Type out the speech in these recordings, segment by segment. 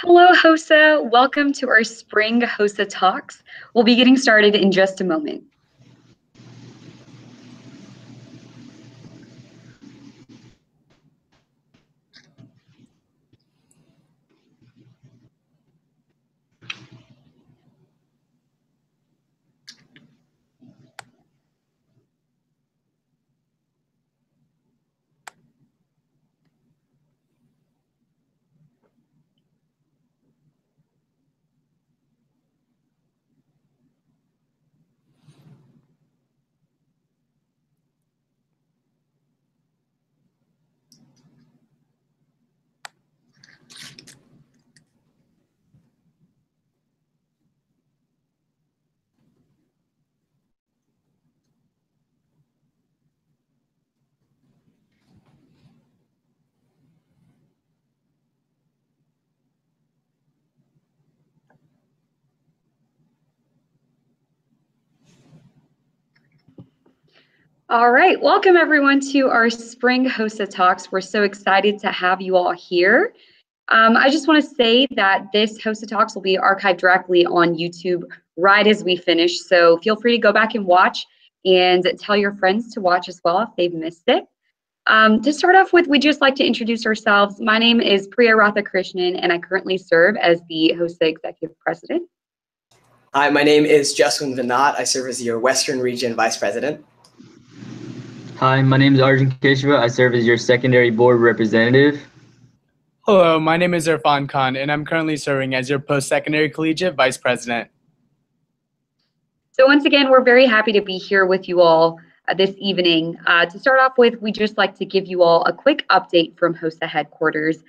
Hello, HOSA. Welcome to our spring HOSA Talks. We'll be getting started in just a moment. All right, welcome everyone to our spring HOSA Talks. We're so excited to have you all here. I just want to say that this HOSA Talks will be archived directly on YouTube right as we finish. So feel free to go back and watch and tell your friends to watch as well if they've missed it. To start off with, we'd just like to introduce ourselves. My name is Priya Radhakrishnan, and I currently serve as the HOSA Executive President. Hi, my name is Jaswin Vinod. I serve as your Western Region Vice President. Hi, my name is Arjun Keshava. I serve as your secondary board representative. Hello, my name is Irfan Khan, and I'm currently serving as your post-secondary collegiate vice president. So once again, we're very happy to be here with you all this evening. To start off with, we'd just like to give you all a quick update from HOSA headquarters.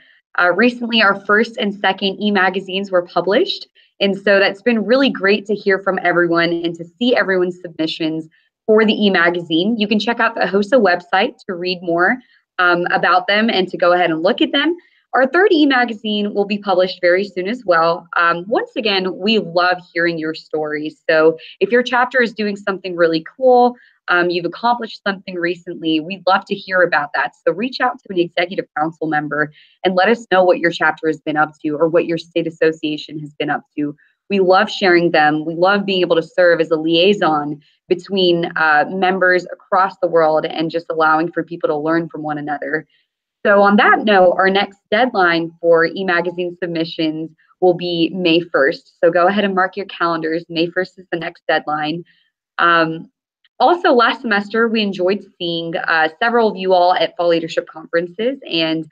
Recently, our first and second e-magazines were published, and so that's been really great to hear from everyone and to see everyone's submissions for the e-magazine. You can check out the HOSA website to read more about them and to go ahead and look at them. Our third e-magazine will be published very soon as well. Once again, we love hearing your stories. So if your chapter is doing something really cool, you've accomplished something recently, we'd love to hear about that. So reach out to an executive council member and let us know what your chapter has been up to or what your state association has been up to. We love sharing them. We love being able to serve as a liaison between members across the world and just allowing for people to learn from one another. So on that note, our next deadline for e-magazine submissions will be May 1st. So go ahead and mark your calendars. May 1st is the next deadline. Also, last semester, we enjoyed seeing several of you all at fall leadership conferences. And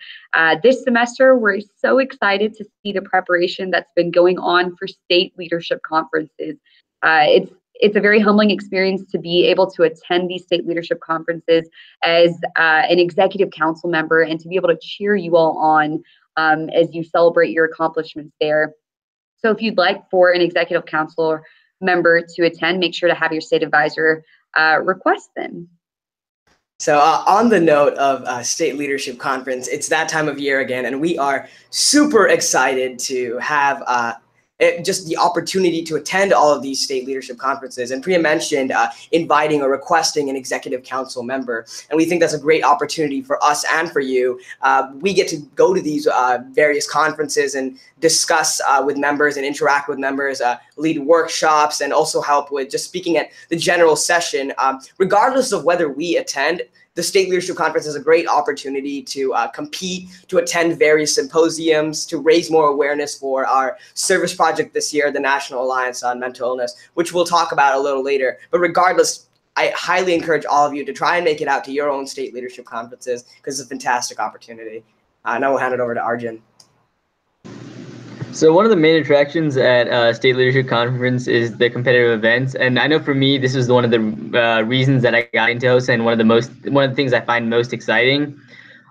this semester, we're so excited to see the preparation that's been going on for state leadership conferences. It's a very humbling experience to be able to attend these state leadership conferences as an executive council member and to be able to cheer you all on as you celebrate your accomplishments there. So if you'd like for an executive council member to attend, make sure to have your state advisor request them. So on the note of State Leadership Conference, it's that time of year again, and we are super excited to have just the opportunity to attend all of these state leadership conferences. And Priya mentioned inviting or requesting an executive council member. And we think that's a great opportunity for us and for you. We get to go to these various conferences and discuss with members and interact with members, lead workshops, and also help with just speaking at the general session. Regardless of whether we attend, the State Leadership Conference is a great opportunity to compete, to attend various symposiums, to raise more awareness for our service project this year, the National Alliance on Mental Illness, which we'll talk about a little later. But regardless, I highly encourage all of you to try and make it out to your own state leadership conferences because it's a fantastic opportunity. Now we'll hand it over to Arjun. So one of the main attractions at State Leadership Conference is the competitive events, and I know for me this is one of the reasons that I got into HOSA and one of the things I find most exciting.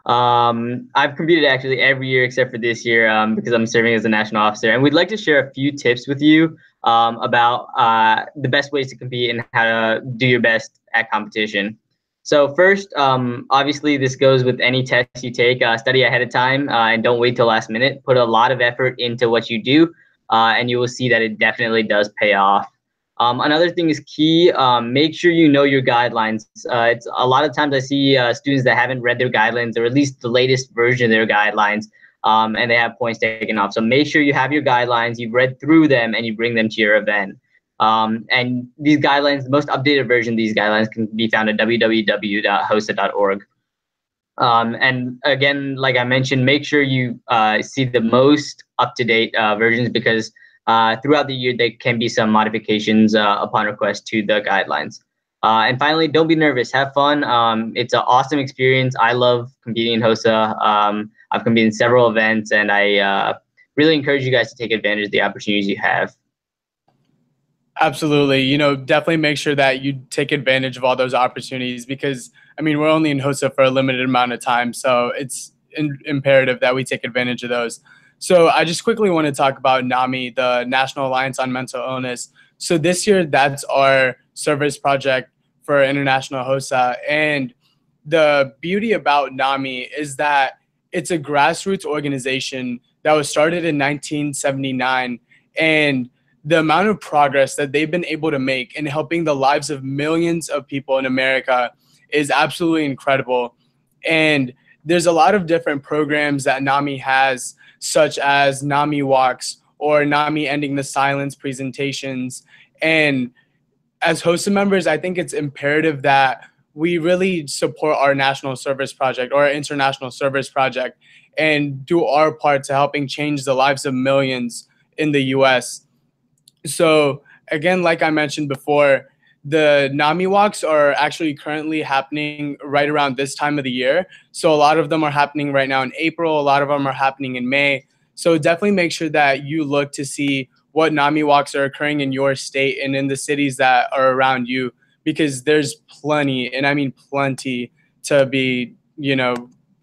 I've competed actually every year except for this year because I'm serving as a national officer, and we'd like to share a few tips with you about the best ways to compete and how to do your best at competition. So first, obviously, this goes with any test you take. Study ahead of time and don't wait till last minute. Put a lot of effort into what you do, and you will see that it definitely does pay off. Another thing is key. Make sure you know your guidelines. It's a lot of times I see students that haven't read their guidelines or at least the latest version of their guidelines. and they have points taken off. So make sure you have your guidelines, you've read through them, and you bring them to your event. And these guidelines, the most updated version of these guidelines can be found at www.hosa.org. And again, like I mentioned, make sure you see the most up-to-date versions, because throughout the year, there can be some modifications upon request to the guidelines. And finally, don't be nervous. Have fun. It's an awesome experience. I love competing in HOSA. I've competed in several events, and I really encourage you guys to take advantage of the opportunities you have. Absolutely. Definitely make sure that you take advantage of all those opportunities, because, we're only in HOSA for a limited amount of time. So it's imperative that we take advantage of those. So I just quickly want to talk about NAMI, the National Alliance on Mental Illness. So this year, that's our service project for International HOSA. And the beauty about NAMI is that it's a grassroots organization that was started in 1979. And the amount of progress that they've been able to make in helping the lives of millions of people in America is absolutely incredible. And there's a lot of different programs that NAMI has, such as NAMI Walks or NAMI Ending the Silence presentations. And as HOSA members, I think it's imperative that we really support our national service project or our international service project and do our part to helping change the lives of millions in the US. So again, like I mentioned before, the NAMI walks are actually currently happening right around this time of the year. So a lot of them are happening right now in April. A lot of them are happening in May. So definitely make sure that you look to see what NAMI walks are occurring in your state and in the cities that are around you, because there's plenty, and I mean plenty, to be,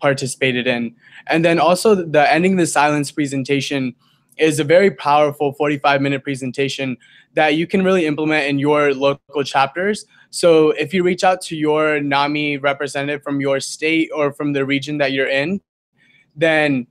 participated in. And then also the Ending the Silence presentation is a very powerful 45-minute presentation that you can really implement in your local chapters. So if you reach out to your NAMI representative from your state or from the region that you're in, then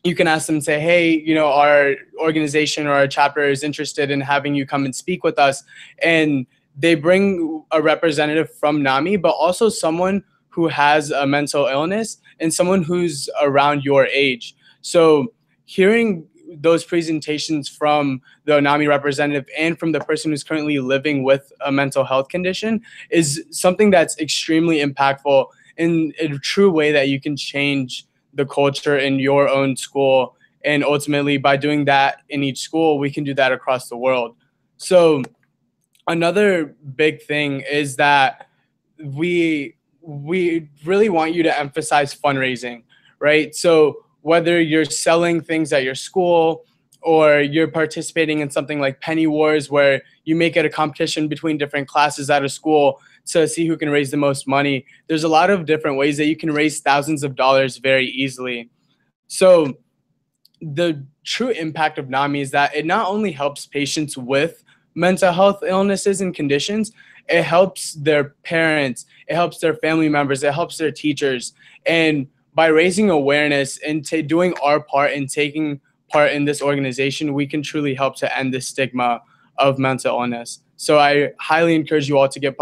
you can ask them, say, hey, our organization or our chapter is interested in having you come and speak with us. And they bring a representative from NAMI, but also someone who has a mental illness and someone who's around your age. So hearing those presentations from the NAMI representative and from the person who's currently living with a mental health condition is something that's extremely impactful in a true way that you can change the culture in your own school. And ultimately, by doing that in each school, we can do that across the world. So another big thing is that we really want you to emphasize fundraising, right? So whether you're selling things at your school or you're participating in something like Penny Wars, where you make it a competition between different classes at a school to see who can raise the most money, there's a lot of different ways that you can raise thousands of dollars very easily. So the true impact of NAMI is that it not only helps patients with mental health illnesses and conditions, it helps their parents, it helps their family members, it helps their teachers. And by raising awareness and doing our part and taking part in this organization, we can truly help to end the stigma of mental illness. So I highly encourage you all to get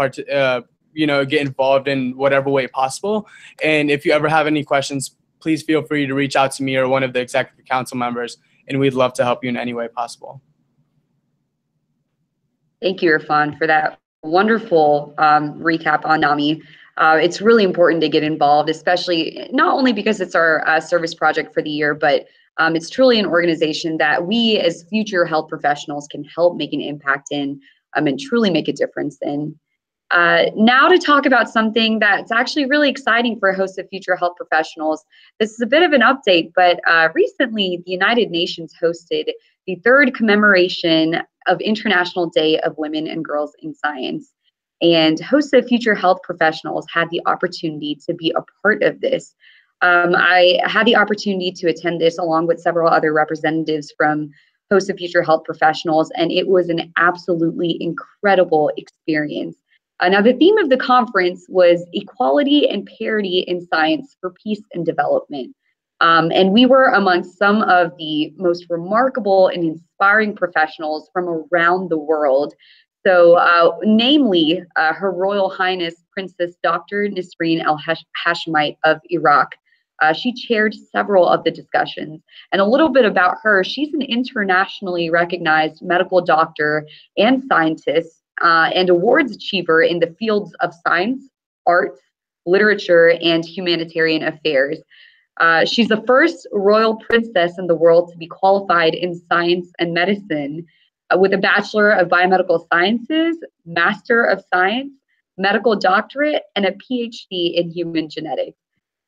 involved in whatever way possible. And if you ever have any questions, please feel free to reach out to me or one of the executive council members, and we'd love to help you in any way possible. Thank you, Irfan, for that wonderful recap on NAMI. It's really important to get involved, especially not only because it's our service project for the year, but it's truly an organization that we as future health professionals can help make an impact in and truly make a difference in. Now to talk about something that's actually really exciting for HOSA-Future health professionals. This is a bit of an update, but recently the United Nations hosted the 3rd commemoration of International Day of Women and Girls in Science. And HOSA-Future health professionals had the opportunity to be a part of this. I had the opportunity to attend this along with several other representatives from HOSA-Future health professionals, and it was an absolutely incredible experience. Now, the theme of the conference was equality and parity in science for peace and development. And we were amongst some of the most remarkable and inspiring professionals from around the world. So, namely, Her Royal Highness Princess Dr. Nisreen Al Hashemite of Iraq, She chaired several of the discussions. And a little bit about her, she's an internationally recognized medical doctor and scientist and awards achiever in the fields of science, arts, literature, and humanitarian affairs. She's the first royal princess in the world to be qualified in science and medicine with a Bachelor of Biomedical Sciences, Master of Science, medical doctorate, and a PhD in human genetics.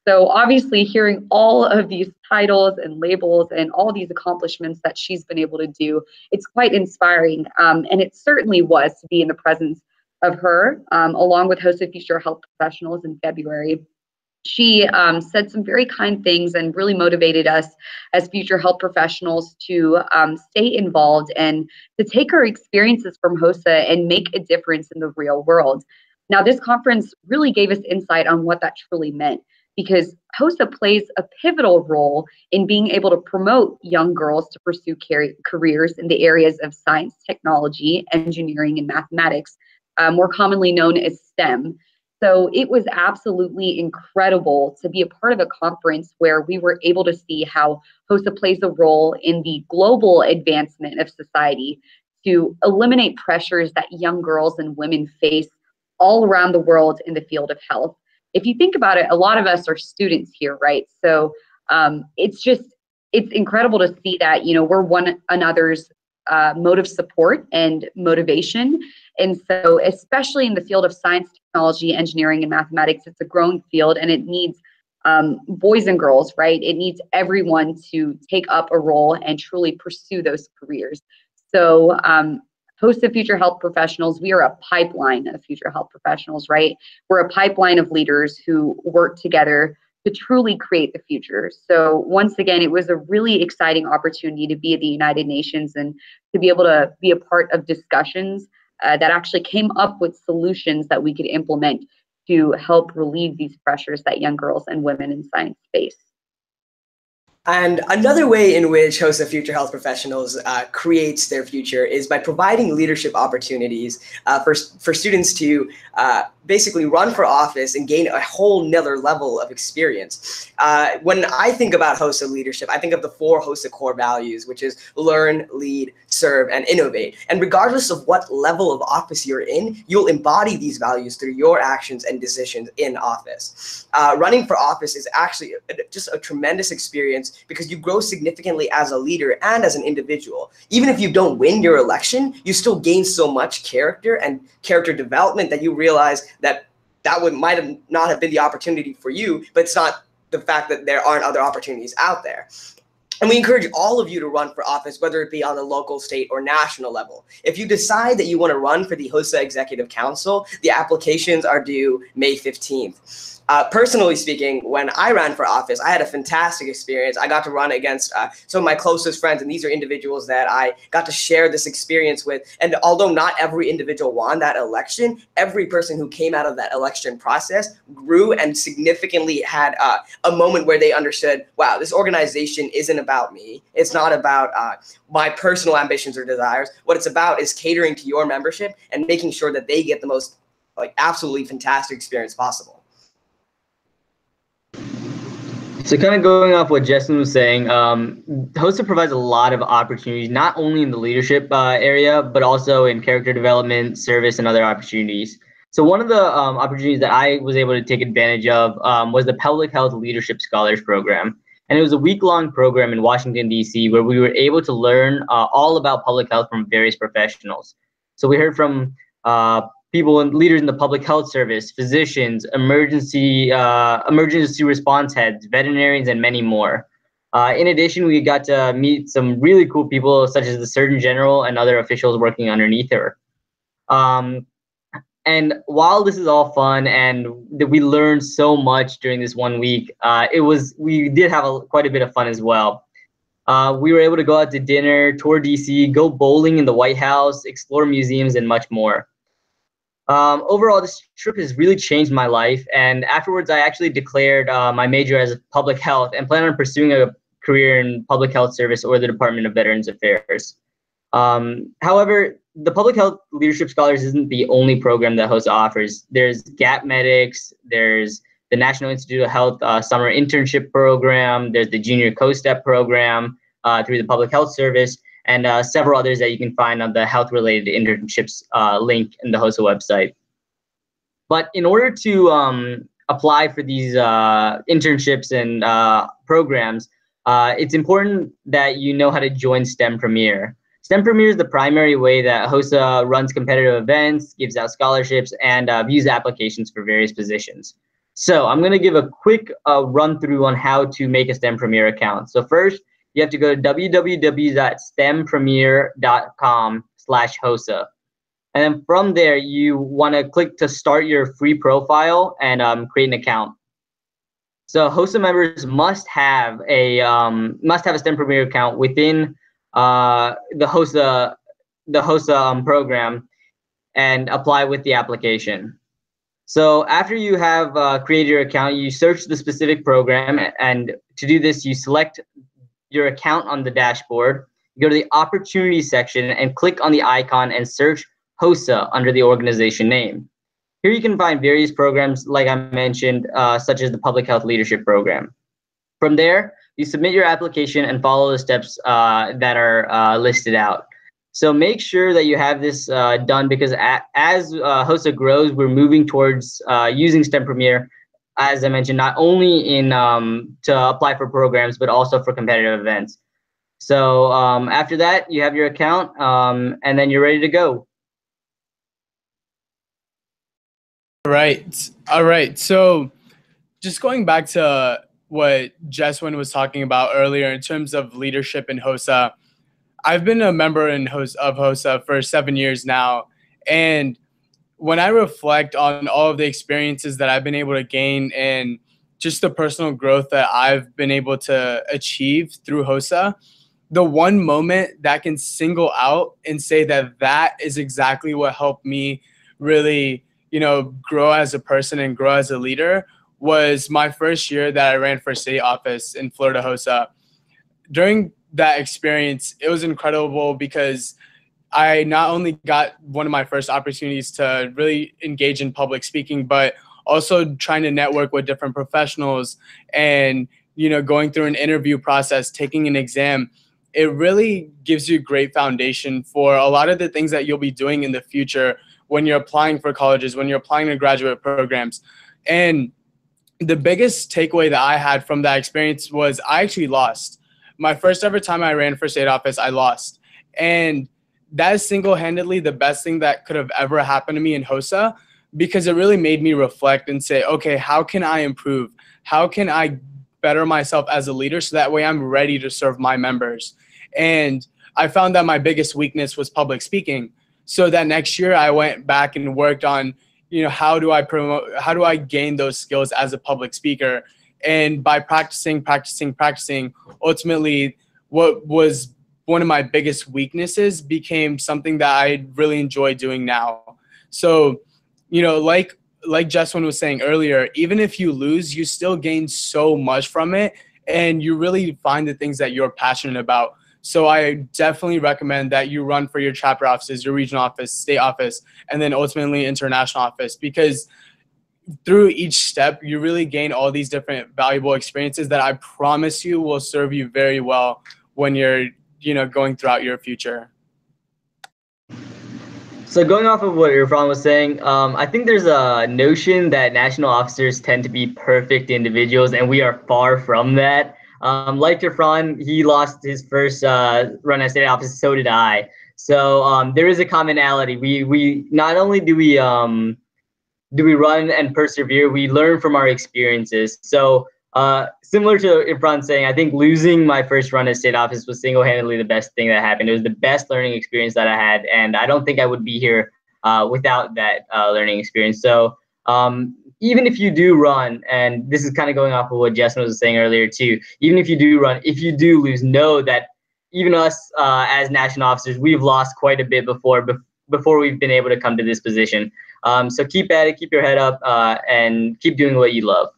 So obviously hearing all of these titles and labels and all these accomplishments that she's been able to do, it's quite inspiring. And it certainly was to be in the presence of her, along with HOSA-Future health professionals in February. She said some very kind things and really motivated us as future health professionals to stay involved and to take our experiences from HOSA and make a difference in the real world. Now, this conference really gave us insight on what that truly meant, because HOSA plays a pivotal role in being able to promote young girls to pursue careers in the areas of science, technology, engineering, and mathematics, more commonly known as STEM. So it was absolutely incredible to be a part of a conference where we were able to see how HOSA plays a role in the global advancement of society to eliminate pressures that young girls and women face all around the world in the field of health. If you think about it, a lot of us are students here, right? So it's incredible to see that, we're one another's mode of support and motivation. And so, especially in the field of science, technology, engineering, and mathematics, it's a growing field, and it needs boys and girls, right? It needs everyone to take up a role and truly pursue those careers. So, HOSA-Future health professionals, we are a pipeline of future health professionals, right? We're a pipeline of leaders who work together to truly create the future. So once again, it was a really exciting opportunity to be at the United Nations and to be able to be a part of discussions that actually came up with solutions that we could implement to help relieve these pressures that young girls and women in science face. And another way in which HOSA-Future health professionals creates their future is by providing leadership opportunities for students to basically run for office and gain a whole nother level of experience. When I think about HOSA leadership, I think of the 4 HOSA core values, which is learn, lead, serve, and innovate. And regardless of what level of office you're in, you'll embody these values through your actions and decisions in office. Running for office is actually just a tremendous experience because you grow significantly as a leader and as an individual. Even if you don't win your election, you still gain so much character and character development that you realize that might have not have been the opportunity for you, but it's not the fact that there aren't other opportunities out there. And we encourage all of you to run for office, whether it be on the local, state, or national level. If you decide that you want to run for the HOSA Executive Council, the applications are due May 15th. Personally speaking, when I ran for office, I had a fantastic experience. I got to run against some of my closest friends, and these are individuals that I got to share this experience with. And although not every individual won that election, every person who came out of that election process grew and significantly had a moment where they understood, wow, this organization isn't about me. It's not about my personal ambitions or desires. What it's about is catering to your membership and making sure that they get the most absolutely fantastic experience possible. So kind of going off what Justin was saying, HOSA provides a lot of opportunities, not only in the leadership area, but also in character development, service, and other opportunities. So one of the opportunities that I was able to take advantage of was the Public Health Leadership Scholars Program. And it was a week-long program in Washington, D.C., where we were able to learn all about public health from various professionals. So we heard from people and leaders in the public health service, physicians, emergency response heads, veterinarians, and many more. In addition, we got to meet some really cool people, such as the Surgeon General and other officials working underneath her. And while this is all fun and we learned so much during this 1 week, we did have quite a bit of fun as well. We were able to go out to dinner, tour DC, go bowling in the White House, explore museums, and much more. Overall, this trip has really changed my life, and afterwards I actually declared my major as public health and plan on pursuing a career in public health service or the Department of Veterans Affairs. However, the Public Health Leadership Scholars isn't the only program that HOSA offers. There's Gap Medics, there's the National Institute of Health summer internship program. There's the Junior Co-Step program through the Public Health Service, and several others that you can find on the health-related internships link in the HOSA website. But in order to apply for these internships and programs, it's important that you know how to join STEM Premier. STEM Premier is the primary way that HOSA runs competitive events, gives out scholarships, and views applications for various positions. So I'm going to give a quick run through on how to make a STEM Premier account. So first, you have to go to www.stempremier.com/HOSA. And then from there, you want to click to start your free profile and create an account. So HOSA members must have a STEM Premier account within the HOSA program and apply with the application. So after you have created your account, you search the specific program, and to do this, you select your account on the dashboard. You go to the opportunities section and click on the icon and search HOSA under the organization name. Here you can find various programs, like I mentioned, such as the Public Health Leadership Program. From there, you submit your application and follow the steps that are listed out. So make sure that you have this done, because as HOSA grows, we're moving towards using STEM Premier, as I mentioned, not only in to apply for programs, but also for competitive events. So after that, you have your account, and then you're ready to go. All right. So just going back to what Jeswin was talking about earlier in terms of leadership in HOSA, I've been a member of HOSA for 7 years now. And when I reflect on all of the experiences that I've been able to gain and just the personal growth that I've been able to achieve through HOSA, the one moment that can single out and say that that is exactly what helped me really, grow as a person and grow as a leader was my first year that I ran for state office in Florida HOSA. During that experience, it was incredible because I not only got one of my first opportunities to really engage in public speaking, but also trying to network with different professionals and, going through an interview process, taking an exam. It really gives you a great foundation for a lot of the things that you'll be doing in the future when you're applying for colleges, when you're applying to graduate programs. And the biggest takeaway that I had from that experience was I actually lost. My first ever time I ran for state office, I lost. And that is single-handedly the best thing that could have ever happened to me in HOSA, because it really made me reflect and say, okay, how can I improve? How can I better myself as a leader so that way I'm ready to serve my members? And I found that my biggest weakness was public speaking. So that next year I went back and worked on, how do I gain those skills as a public speaker? And by practicing, ultimately what was one of my biggest weaknesses became something that I really enjoy doing now. So, like Jeswin was saying earlier, even if you lose, you still gain so much from it, and you really find the things that you're passionate about. So I definitely recommend that you run for your chapter offices, your regional office, state office, and then ultimately international office, because through each step, you really gain all these different valuable experiences that I promise you will serve you very well when you're, going throughout your future. So going off of what Irfan was saying, I think there's a notion that national officers tend to be perfect individuals, and we are far from that. Like Irfan, he lost his first run as state office, so did I. So there is a commonality. We not only do we run and persevere, we learn from our experiences. So similar to Irfan saying, I think losing my first run as state office was single-handedly the best thing that happened. It was the best learning experience that I had, and I don't think I would be here without that learning experience. So even if you do run, and this is kind of going off of what Jeswin was saying earlier too, even if you do run, if you do lose, know that even us as national officers, we've lost quite a bit before we've been able to come to this position. So keep at it, keep your head up, and keep doing what you love.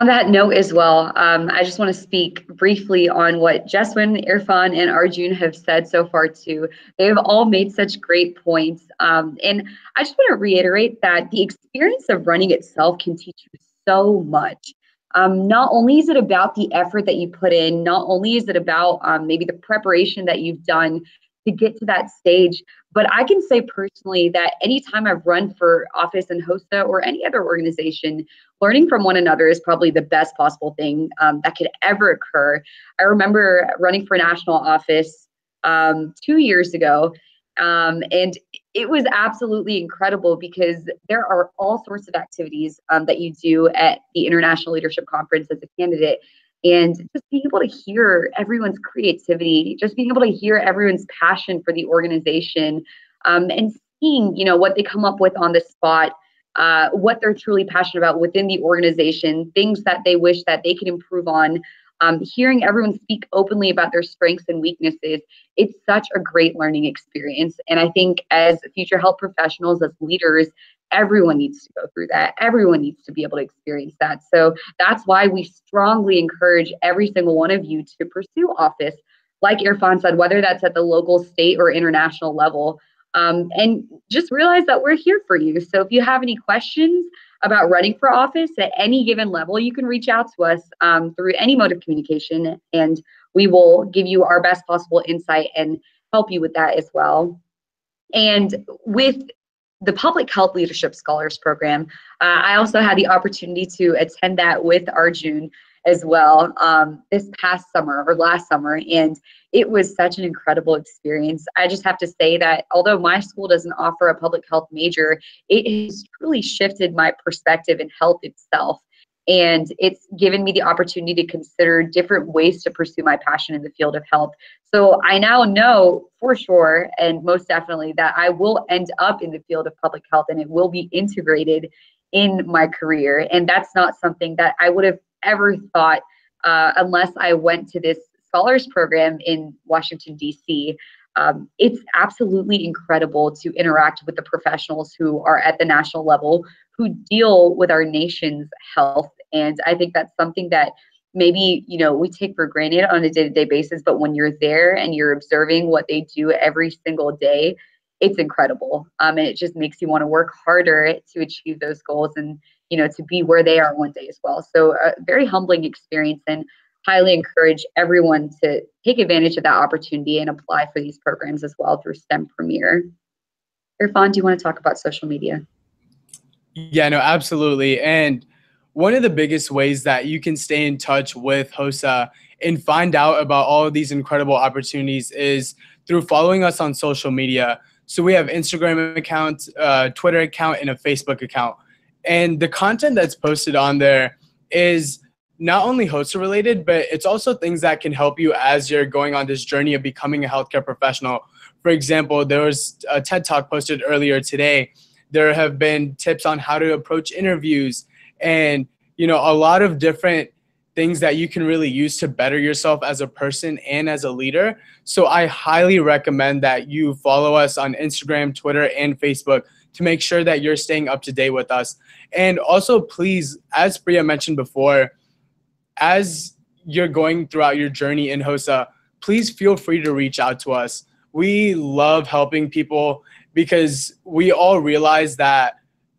On that note as well, I just want to speak briefly on what Jeswin, Irfan, and Arjun have said so far too. They've all made such great points. And I just want to reiterate that the experience of running itself can teach you so much. Not only is it about the effort that you put in, not only is it about maybe the preparation that you've done to get to that stage, but I can say personally that anytime I've run for office in HOSA or any other organization, learning from one another is probably the best possible thing that could ever occur. I remember running for national office 2 years ago, and it was absolutely incredible because there are all sorts of activities that you do at the International Leadership Conference as a candidate. And just being able to hear everyone's creativity, just being able to hear everyone's passion for the organization, and seeing, what they come up with on the spot, what they're truly passionate about within the organization, things that they wish that they could improve on, hearing everyone speak openly about their strengths and weaknesses. It's such a great learning experience. And I think as future health professionals, as leaders, everyone needs to go through that. Everyone needs to be able to experience that. So that's why we strongly encourage every single one of you to pursue office, like Irfan said, whether that's at the local, state, or international level. And just realize that we're here for you. So if you have any questions about running for office at any given level, you can reach out to us through any mode of communication, and we will give you our best possible insight and help you with that as well. And with the Public Health Leadership Scholars Program, I also had the opportunity to attend that with Arjun as well this past summer or last summer, and it was such an incredible experience. I just have to say that although my school doesn't offer a public health major, it has truly shifted my perspective in health itself. And it's given me the opportunity to consider different ways to pursue my passion in the field of health. So I now know for sure and most definitely that I will end up in the field of public health, and it will be integrated in my career. And that's not something that I would have ever thought unless I went to this scholars program in Washington, D.C. It's absolutely incredible to interact with the professionals who are at the national level who deal with our nation's health. And I think that's something that maybe, we take for granted on a day-to-day basis, but when you're there and you're observing what they do every single day, it's incredible. And it just makes you want to work harder to achieve those goals and, to be where they are one day as well. So a very humbling experience, and highly encourage everyone to take advantage of that opportunity and apply for these programs as well through STEM Premier. Irfan, do you want to talk about social media? Yeah, no, absolutely. And one of the biggest ways that you can stay in touch with HOSA and find out about all of these incredible opportunities is through following us on social media. So we have Instagram account, Twitter account, and a Facebook account. And the content that's posted on there is not only HOSA related, but it's also things that can help you as you're going on this journey of becoming a healthcare professional. For example, there was a TED Talk posted earlier today. There have been tips on how to approach interviews and, a lot of different things that you can really use to better yourself as a person and as a leader. So I highly recommend that you follow us on Instagram, Twitter, and Facebook to make sure that you're staying up to date with us. And also, please, as Priya mentioned before, as you're going throughout your journey in HOSA, please feel free to reach out to us. We love helping people because we all realize that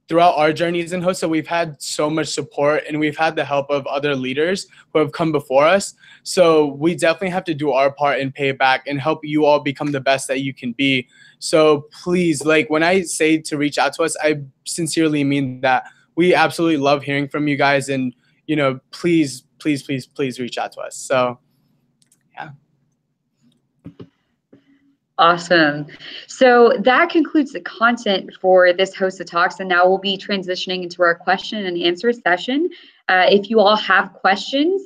throughout our journeys in HOSA, we've had so much support and we've had the help of other leaders who have come before us. So we definitely have to do our part and pay back and help you all become the best that you can be. So please, when I say to reach out to us, I sincerely mean that. We absolutely love hearing from you guys, and, please reach out to us. So, yeah. Awesome. So that concludes the content for this HOSA Talks, and now we'll be transitioning into our question and answer session. If you all have questions,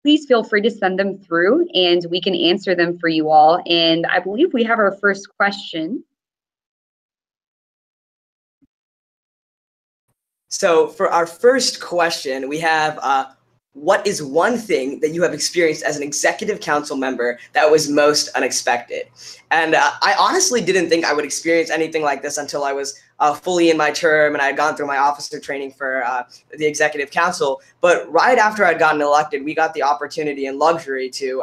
please feel free to send them through and we can answer them for you all. And I believe we have our first question. So for our first question, we have, what is one thing that you have experienced as an executive council member that was most unexpected? And I honestly didn't think I would experience anything like this until I was fully in my term, and I had gone through my officer training for the executive council. But right after I'd gotten elected, we got the opportunity and luxury to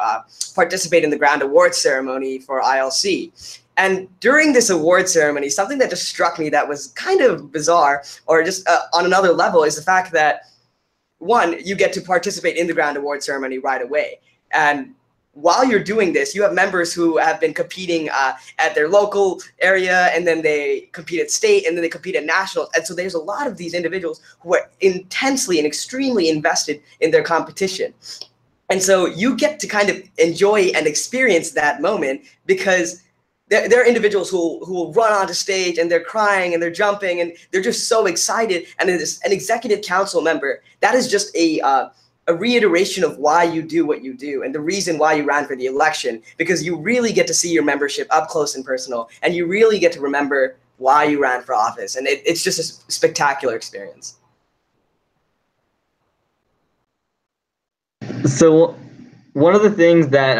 participate in the grand awards ceremony for ILC. And during this award ceremony, something that just struck me that was kind of bizarre, or just on another level, is the fact that, one, you get to participate in the grand award ceremony right away. And while you're doing this, you have members who have been competing at their local area, and then they compete at state, and then they compete at nationals. And so there's a lot of these individuals who are intensely and extremely invested in their competition. And so you get to kind of enjoy and experience that moment, because there are individuals who will run onto stage and they're crying and they're jumping and they're just so excited. And as an executive council member, that is just a reiteration of why you do what you do and the reason why you ran for the election, because you really get to see your membership up close and personal, and you really get to remember why you ran for office. And it's just a spectacular experience. So one of the things that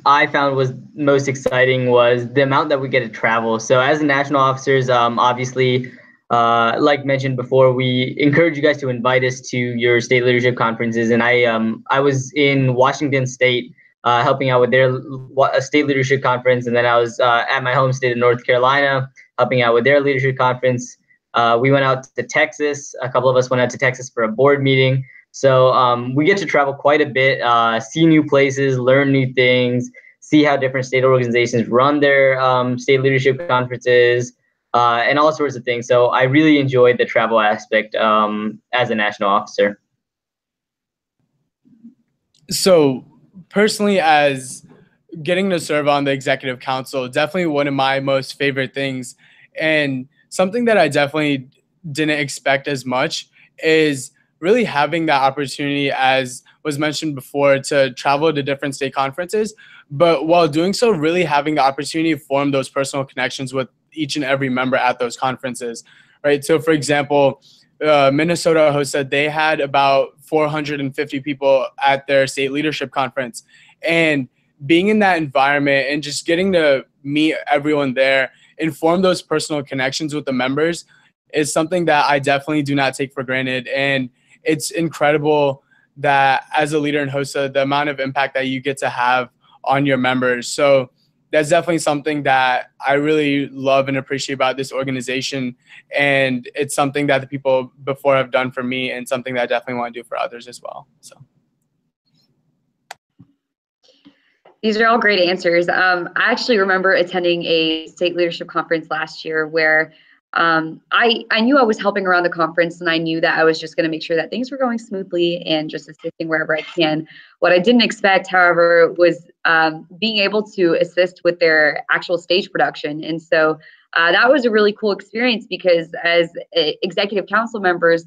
I found was most exciting was the amount that we get to travel. So as national officers, obviously, like mentioned before, we encourage you guys to invite us to your state leadership conferences. And I was in Washington State helping out with their state leadership conference. And then I was at my home state of North Carolina helping out with their leadership conference. We went out to Texas. A couple of us went out to Texas for a board meeting. So we get to travel quite a bit, see new places, learn new things, see how different state organizations run their state leadership conferences, and all sorts of things. So I really enjoyed the travel aspect as a national officer. So personally, as getting to serve on the executive council, definitely one of my most favorite things, and something that I definitely didn't expect as much is really having that opportunity, as was mentioned before, to travel to different state conferences, but while doing so, really having the opportunity to form those personal connections with each and every member at those conferences, right? So for example, Minnesota HOSA, they had about 450 people at their state leadership conference, and being in that environment and just getting to meet everyone there and form those personal connections with the members is something that I definitely do not take for granted. And it's incredible that as a leader in HOSA, the amount of impact that you get to have on your members. So that's definitely something that I really love and appreciate about this organization. And it's something that the people before have done for me, and something that I definitely want to do for others as well. So these are all great answers. I actually remember attending a state leadership conference last year where I knew I was helping around the conference, and I knew that I was just going to make sure that things were going smoothly and just assisting wherever I can. What I didn't expect, however, was being able to assist with their actual stage production. And so that was a really cool experience, because as executive council members,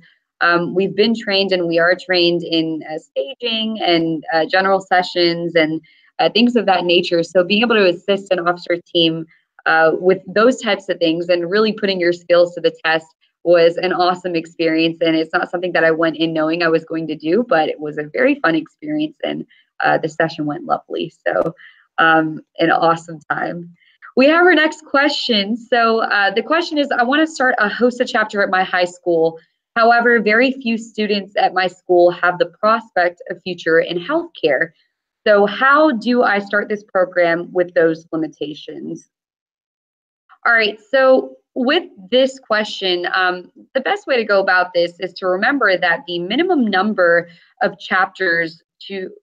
we've been trained and we are trained in staging and general sessions and things of that nature. So being able to assist an officer team with those types of things and really putting your skills to the test was an awesome experience. And it's not something that I went in knowing I was going to do, but it was a very fun experience, and the session went lovely. So an awesome time. We have our next question. So the question is, I want to start a HOSA chapter at my high school. However, very few students at my school have the prospect of future in healthcare. So how do I start this program with those limitations? All right, so with this question, the best way to go about this is to remember that the minimum number of chapters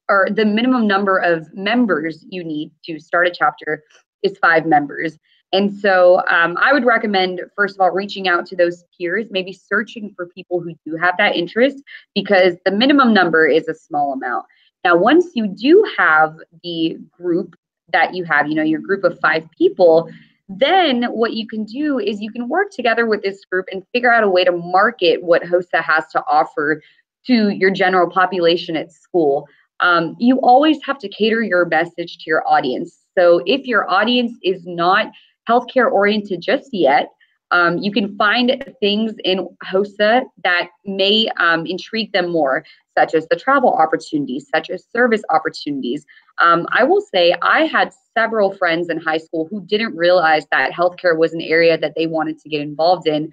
or the minimum number of members you need to start a chapter is 5 members. And so I would recommend, first of all, reaching out to those peers, maybe searching for people who do have that interest, because the minimum number is a small amount. Now, once you do have the group that you have, your group of 5 people, then what you can do is you can work together with this group and figure out a way to market what HOSA has to offer to your general population at school. You always have to cater your message to your audience. So if your audience is not healthcare oriented just yet, You can find things in HOSA that may intrigue them more, such as the travel opportunities, such as service opportunities. I will say I had several friends in high school who didn't realize that healthcare was an area that they wanted to get involved in.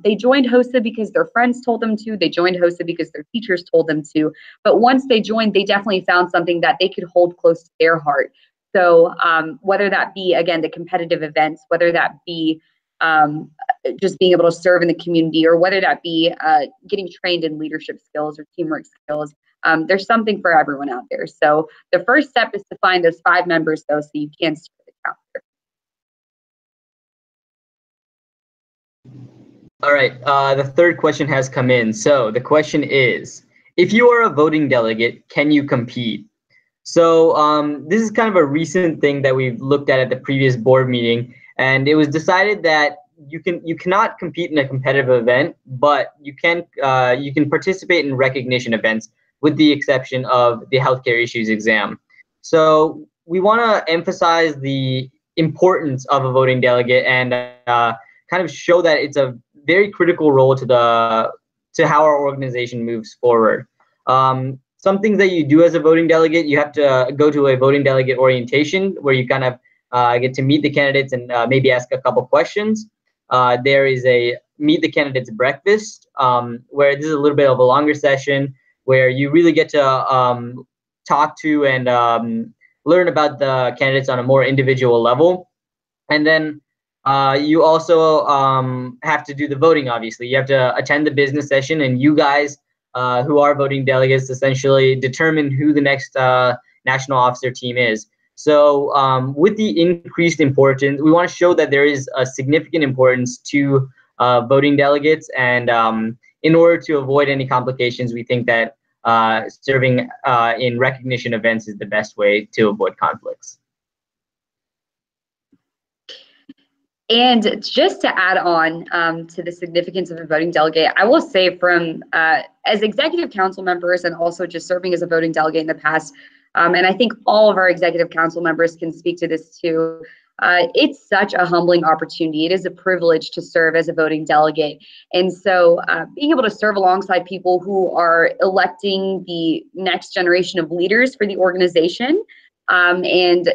They joined HOSA because their friends told them to. They joined HOSA because their teachers told them to. But once they joined, they definitely found something that they could hold close to their heart. So whether that be, again, the competitive events, whether that be just being able to serve in the community, or whether that be getting trained in leadership skills or teamwork skills, there's something for everyone out there. So the first step is to find those 5 members, though, so you can start the chapter. All right, the third question has come in. So the question is, if you are a voting delegate, can you compete? So this is kind of a recent thing that we've looked at the previous board meeting, and it was decided that you cannot compete in a competitive event, but you can participate in recognition events, with the exception of the healthcare issues exam. So we want to emphasize the importance of a voting delegate and kind of show that it's a very critical role to how our organization moves forward. Some things that you do as a voting delegate, you have to go to a voting delegate orientation where you kind of get to meet the candidates and maybe ask a couple questions. There is a meet the candidates breakfast, where this is a little bit of a longer session where you really get to talk to and learn about the candidates on a more individual level. And then you also have to do the voting, obviously. You have to attend the business session, and you guys who are voting delegates essentially determine who the next national officer team is. So with the increased importance, we want to show that there is a significant importance to voting delegates, and in order to avoid any complications, we think that serving in recognition events is the best way to avoid conflicts. And just to add on to the significance of a voting delegate, I will say from as executive council members and also just serving as a voting delegate in the past, and I think all of our executive council members can speak to this too, it's such a humbling opportunity. It is a privilege to serve as a voting delegate. And so being able to serve alongside people who are electing the next generation of leaders for the organization, and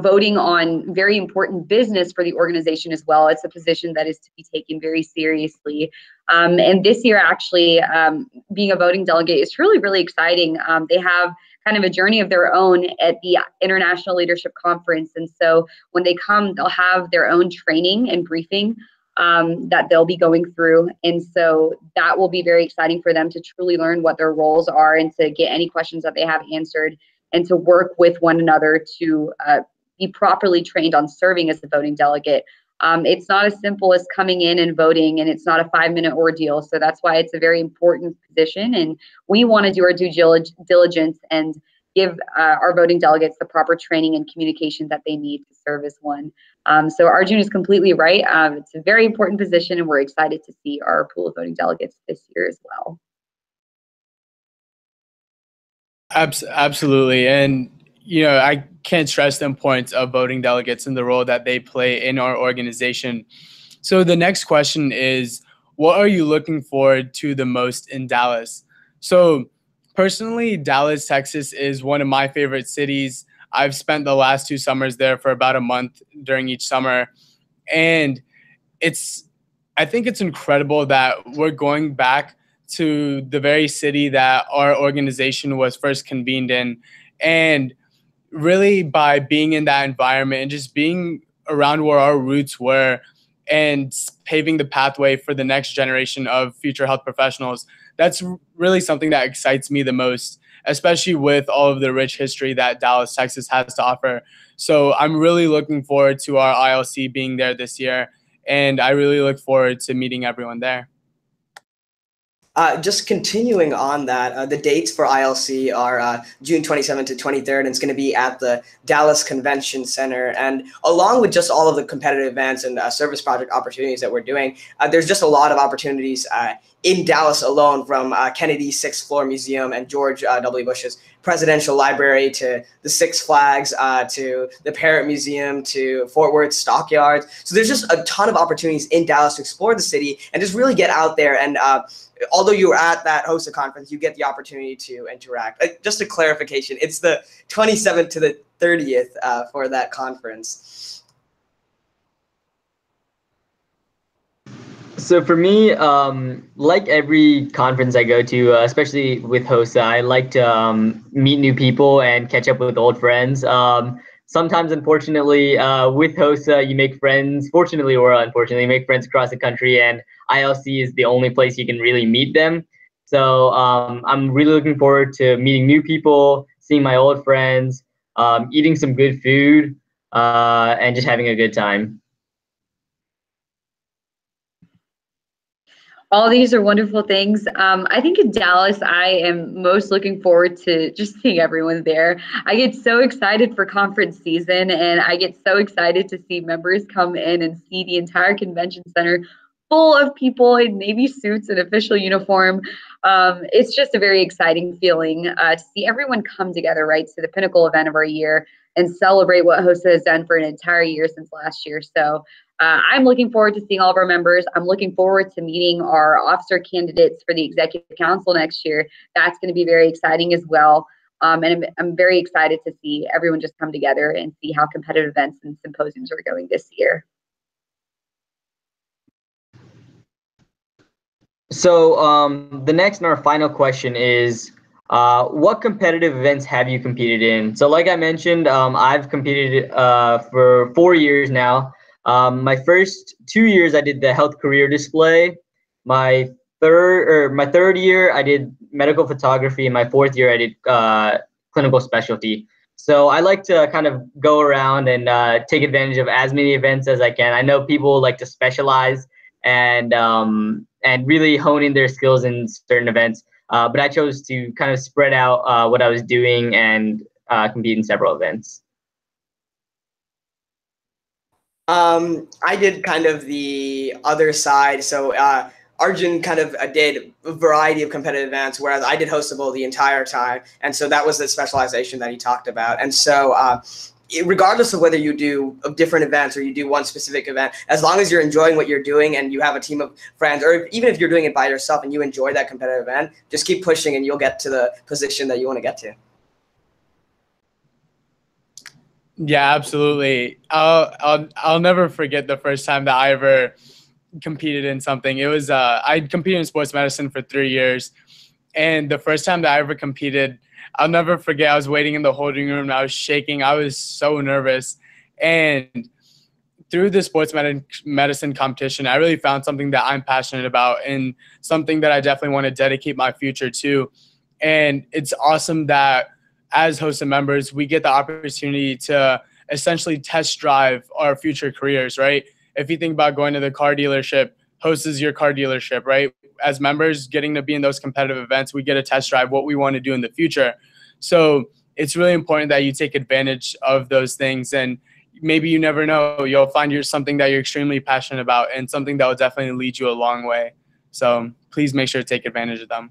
voting on very important business for the organization as well. It's a position that is to be taken very seriously. And this year, actually, being a voting delegate is really, really exciting. They have kind of a journey of their own at the International Leadership Conference. And so when they come, they'll have their own training and briefing that they'll be going through. And so that will be very exciting for them to truly learn what their roles are and to get any questions that they have answered, and to work with one another to be properly trained on serving as a voting delegate. It's not as simple as coming in and voting, and it's not a 5-minute ordeal. So that's why it's a very important position. And we want to do our due diligence and give our voting delegates the proper training and communication that they need to serve as one. So Arjun is completely right. It's a very important position, and we're excited to see our pool of voting delegates this year as well. Absolutely. And, I can't stress the importance of voting delegates and the role that they play in our organization. So the next question is, what are you looking forward to the most in Dallas? So personally, Dallas, Texas is one of my favorite cities. I've spent the last 2 summers there for about a month during each summer. And I think it's incredible that we're going back to the very city that our organization was first convened in. And really, by being in that environment and just being around where our roots were and paving the pathway for the next generation of future health professionals, that's really something that excites me the most, especially with all of the rich history that Dallas, Texas has to offer. So I'm really looking forward to our ILC being there this year, and I really look forward to meeting everyone there. Just continuing on that, the dates for ILC are June 27th to 23rd, and it's going to be at the Dallas Convention Center. And along with just all of the competitive events and service project opportunities that we're doing, there's just a lot of opportunities in Dallas alone, from Kennedy's Sixth Floor Museum and George W. Bush's Presidential Library to the Six Flags to the Parrot Museum to Fort Worth Stockyards. So there's just a ton of opportunities in Dallas to explore the city and just really get out there. And although you were at that HOSA conference, you get the opportunity to interact. Just a clarification, it's the 27th to the 30th for that conference. So for me, like every conference I go to, especially with HOSA, I like to meet new people and catch up with old friends. Sometimes, unfortunately, with HOSA, you make friends, fortunately or unfortunately, you make friends across the country, and ILC is the only place you can really meet them. So I'm really looking forward to meeting new people, seeing my old friends, eating some good food, and just having a good time. All these are wonderful things. I think in Dallas, I am most looking forward to just seeing everyone there. I get so excited for conference season, and I get so excited to see members come in and see the entire convention center full of people in Navy suits and official uniform. It's just a very exciting feeling to see everyone come together, right, to the pinnacle event of our year and celebrate what HOSA has done for an entire year since last year. So I'm looking forward to seeing all of our members. I'm looking forward to meeting our officer candidates for the Executive Council next year. That's going to be very exciting as well. And I'm very excited to see everyone just come together and see how competitive events and symposiums are going this year. So the next and our final question is, what competitive events have you competed in? So like I mentioned, I've competed for 4 years now. My first 2 years I did the health career display. My third year I did medical photography, and my fourth year I did clinical specialty. So I like to kind of go around and take advantage of as many events as I can. I know people like to specialize and really hone in their skills in certain events, but I chose to kind of spread out what I was doing and compete in several events. I did kind of the other side. So Arjun kind of did a variety of competitive events, whereas I did hostable the entire time. And so that was the specialization that he talked about. And so regardless of whether you do different events or you do one specific event, as long as you're enjoying what you're doing and you have a team of friends, or even if you're doing it by yourself and you enjoy that competitive event, just keep pushing and you'll get to the position that you want to get to. Yeah, absolutely. I'll never forget the first time that I ever competed in something. It was I competed in sports medicine for 3 years, and the first time that I ever competed, I'll never forget. I was waiting in the holding room and I was shaking. I was so nervous, and through the sports medicine competition, I really found something that I'm passionate about and something that I definitely want to dedicate my future to. And it's awesome that as HOSA members, we get the opportunity to essentially test drive our future careers, right? If you think about going to the car dealership, HOSA is your car dealership, right? As members, getting to be in those competitive events, we get to test drive what we want to do in the future. So it's really important that you take advantage of those things, and maybe you never know, you'll find something that you're extremely passionate about and something that will definitely lead you a long way. So please make sure to take advantage of them.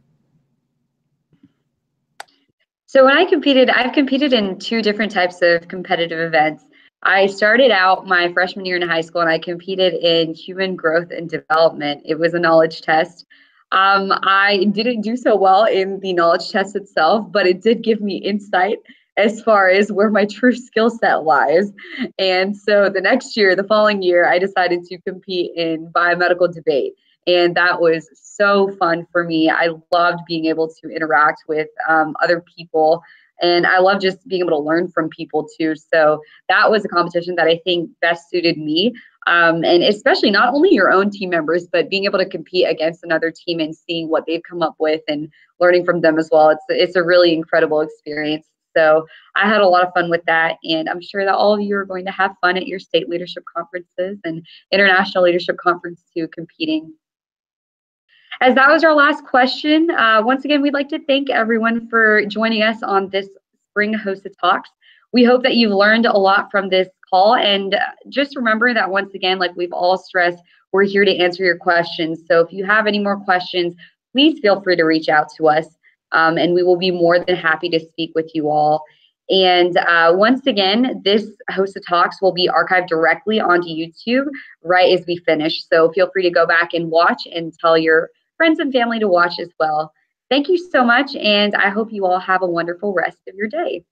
So when I've competed in 2 different types of competitive events. I started out my freshman year in high school and I competed in human growth and development. It was a knowledge test. I didn't do so well in the knowledge test itself, but it did give me insight as far as where my true skill set lies. And so the following year, I decided to compete in biomedical debate. And that was so fun for me. I loved being able to interact with other people. And I love just being able to learn from people too. So that was a competition that I think best suited me. And especially not only your own team members, but being able to compete against another team and seeing what they've come up with and learning from them as well. It's a really incredible experience. So I had a lot of fun with that. And I'm sure that all of you are going to have fun at your state leadership conferences and international leadership conference too, competing. as that was our last question, once again, we'd like to thank everyone for joining us on this spring HOSA Talks. We hope that you've learned a lot from this call, and just remember that once again, like we've all stressed, we're here to answer your questions. So if you have any more questions, please feel free to reach out to us, and we will be more than happy to speak with you all. And once again, this HOSA Talks will be archived directly onto YouTube right as we finish. So feel free to go back and watch and tell your friends and family to watch as well. Thank you so much, and I hope you all have a wonderful rest of your day.